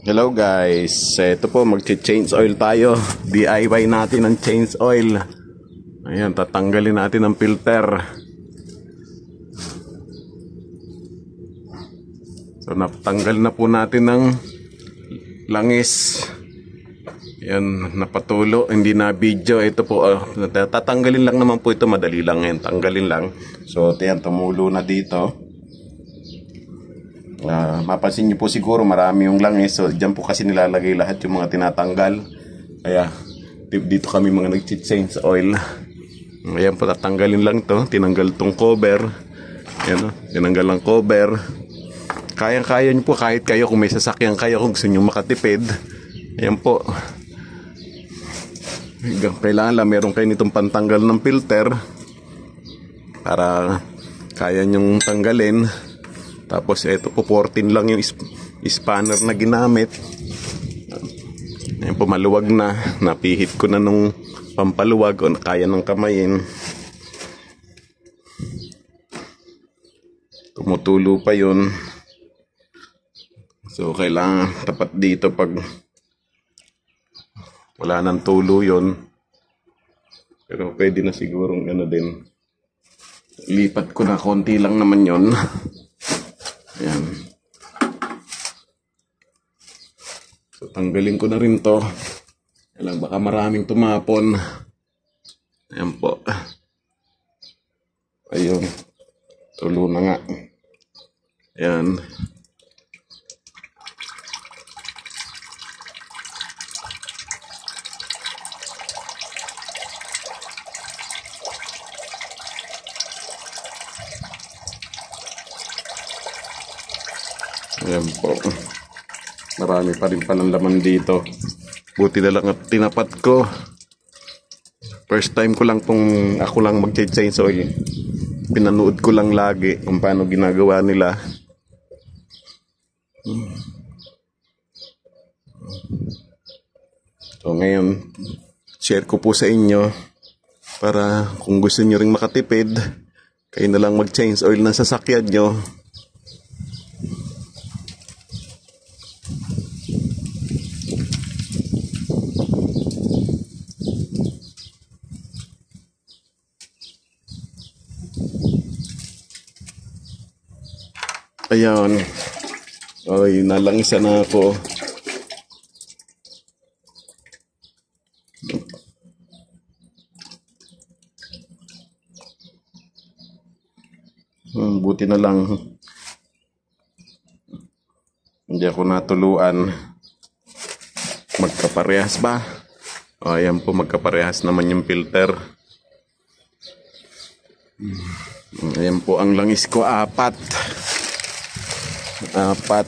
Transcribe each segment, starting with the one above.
Hello guys, ito po mag-change oil tayo. DIY natin ang change oil. Ayan, tatanggalin natin ang filter. So natanggal na po natin ng langis. Ayan, napatulo, hindi na video. Ito po, tatanggalin lang naman po ito, madali lang yan, tanggalin lang. So ayan, tumulo na dito. Mapansin nyo po siguro marami yung langis, so dyan po kasi nilalagay lahat yung mga tinatanggal. Kaya dito kami mga nag-change oil. Ayan po, tatanggalin lang to. Tinanggal tong cover. Ayan, tinanggal ang cover. Kayang-kaya nyo po kahit kayo, kung may sasakyan kayo, kung gusto nyo makatipid. Ayan po, kailangan lang meron kayo nitong pantanggal ng filter para kaya nyong tanggalin. Tapos ito po 14 lang yung spanner na ginamit. Ayan po, maluwag na. Napihit ko na nung pampaluwag o kaya ng kamayin. Tumutulo pa yun. So kailangan tapat dito pag wala nang tulo yun. Pero pwede na sigurong ano din. Lipat ko na, konti lang naman yun. Ayan. So tanggalin ko na rin to. Alam, baka maraming tumapon. Ayan po. Ayun. Tulo na nga. Ayan. Ayan po. Marami pa rin palang laman dito. Buti na lang at tinapat ko. First time ko lang pong ako lang mag-change oil. Pinanood ko lang lagi kung paano ginagawa nila. So ngayon, share ko po sa inyo para kung gusto nyo ring makatipid, kayo na lang mag-change oil ng sasakyan nyo. Ayan. Ay, nalangisa na ako. Buti na lang hindi ako natuluan. Magkaparehas ba? O, ayan po, magkaparehas naman yung filter. Ayan po, ang langis ko, 4. 4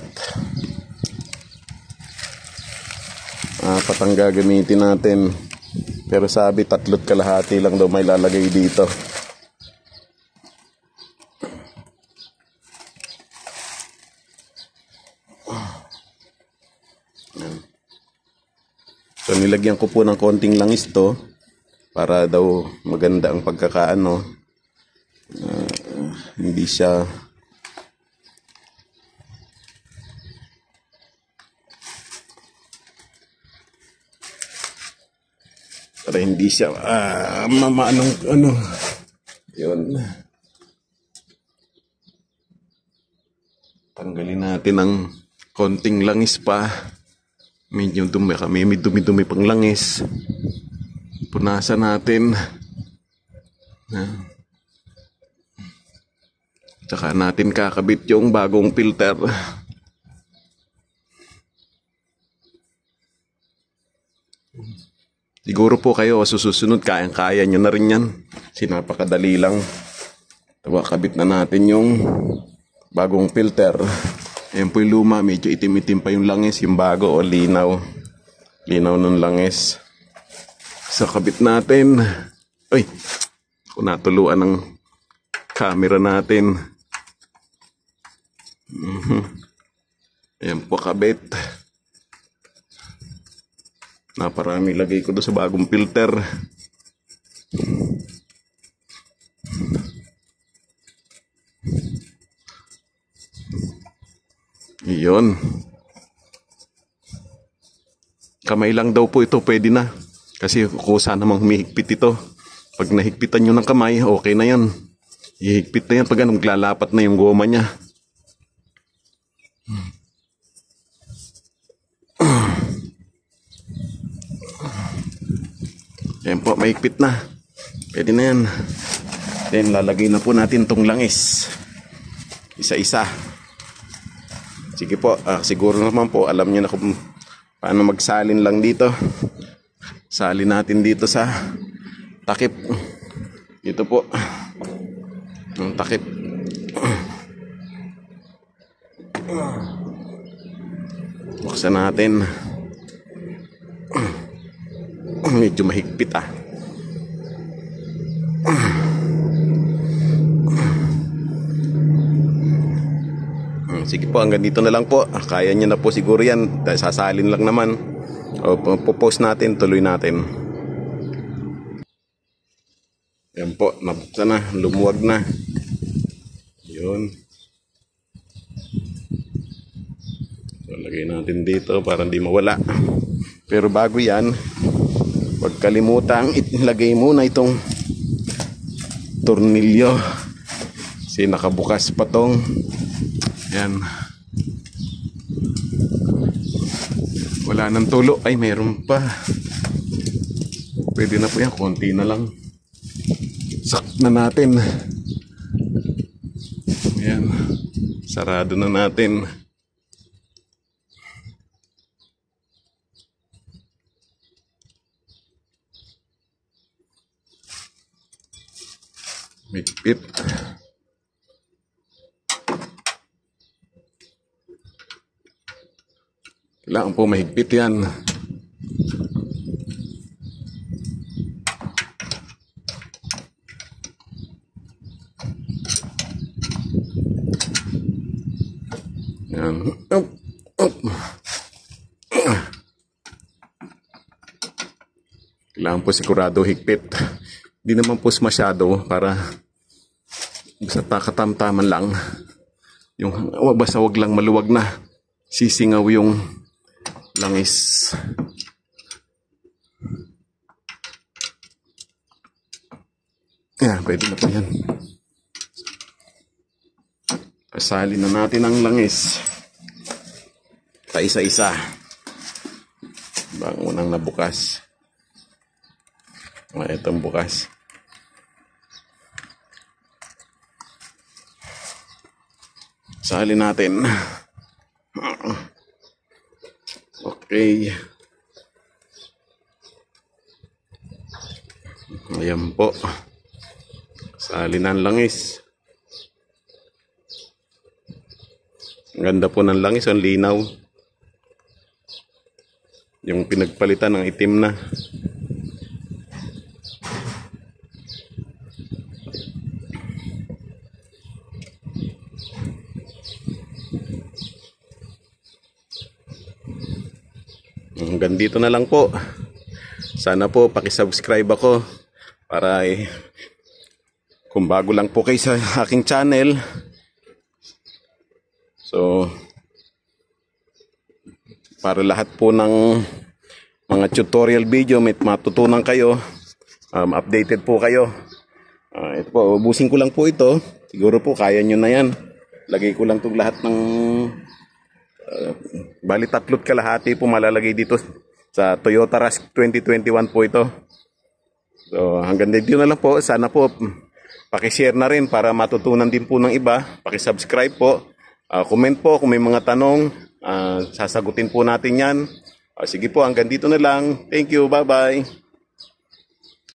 ang gagamitin natin. Pero sabi 3.5 lang daw may lalagay dito. So nilagyan ko po ng konting langis to para daw maganda ang pagkakaano. Hindi siya para hindi siya ano yun. Tanggalin natin ang konting langis pa. Medyo dumi kami, may dumi-dumi pang langis. Punasan natin. Tsaka natin kakabit yung bagong filter. Siguro po kayo susunod, kayang-kaya nyo na rin yan. Sinapakadali lang. Kabit na natin yung bagong filter. Ayan po yung luma, medyo itim-itim pa yung langis. Yung bago, linaw. Linaw ng langis. So kabit natin. Uy, kung natuluan ng camera natin. Ayan po, kabit. Naparami lagay ko doon sa bagong filter. Iyon. Kamay lang daw po ito, pwede na. Kasi kusa namang humihigpit ito. Pag nahigpitan nyo ng kamay, okay na yan. Ihigpit na yan pag anong lalapat na yung goma niya. Yan po, mahigpit na. Pwede na yan. Then lalagay na po natin tong langis. Isa-isa. Sige po, siguro naman po alam niyo na kung paano magsalin lang dito. Salin natin dito sa takip. Dito po. Ang takip. Buksan natin. Medyo mahigpit Sige po, hanggang dito na lang po. Kaya nyo na po siguro yan. Sasalin lang naman. O, post natin, tuloy natin. Yan po, nabuksan na, lumuwag na. Yun. So, lagay natin dito para hindi mawala. Pero bago yan, huwag kalimutang ilagay muna itong tornilyo. Kasi nakabukas pa tong yan. Wala nang tulo. Ay, meron pa. Pwede na po yan. Konti na lang. Sak na natin. Yan. Sarado na natin. Mikpit. Kailangan po mahigpit yan. Yan. Up. Kailangan po sigurado higpit. Hindi naman po masyado para basta katamtaman lang. Yung basta wag lang maluwag na. Sisingaw yung langis. Yan, pwede na po yan. Pasalin na natin ang langis. Paisa-isa. Bang unang nabukas. Itong bukas. Salin natin. Okay. Ayan po. Salin ang langis. Ang ganda po ng langis. Ang linaw. Yung pinagpalitan ng itim na. Hanggang dito na lang po. Sana po pakisubscribe ako para kung bago lang po kayo sa aking channel. So para lahat po ng mga tutorial video may matutunan kayo, updated po kayo. Ito po, ubusin ko lang po ito. Siguro po kaya nyo na yan. Lagay ko lang itong lahat ng bali 3 kalahati po malalagay dito sa Toyota Rush 2021 po ito. So hanggang dito na lang po. Sana po pakishare na rin para matutunan din po ng iba. Pakisubscribe po. Comment po kung may mga tanong. Sasagutin po natin yan. Sige po, hanggang dito na lang. Thank you, bye bye.